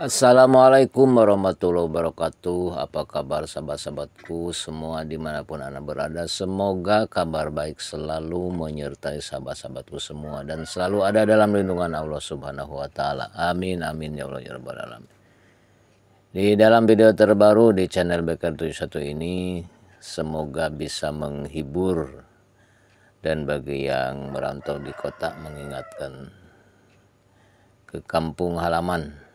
Assalamualaikum warahmatullahi wabarakatuh. Apa kabar sahabat-sahabatku semua dimanapun Anda berada. Semoga kabar baik selalu menyertai sahabat-sahabatku semua dan selalu ada dalam lindungan Allah Subhanahu wa Ta'ala. Amin amin ya Allah ya Rabbal alamin. Di dalam video terbaru di channel BK71 ini, semoga bisa menghibur dan bagi yang merantau di kota mengingatkan ke kampung halaman.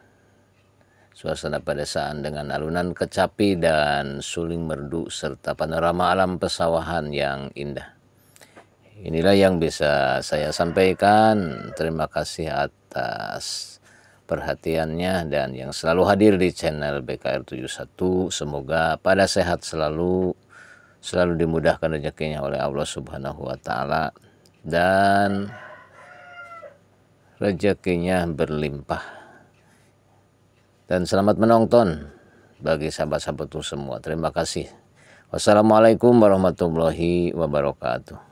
Suasana pedesaan dengan alunan kecapi dan suling merdu serta panorama alam pesawahan yang indah. Inilah yang bisa saya sampaikan. Terima kasih atas perhatiannya dan yang selalu hadir di channel BKR71. Semoga pada sehat selalu dimudahkan rezekinya oleh Allah Subhanahu wa Ta'ala dan rezekinya berlimpah. Dan selamat menonton bagi sahabat-sahabatku semua. Terima kasih. Wassalamualaikum warahmatullahi wabarakatuh.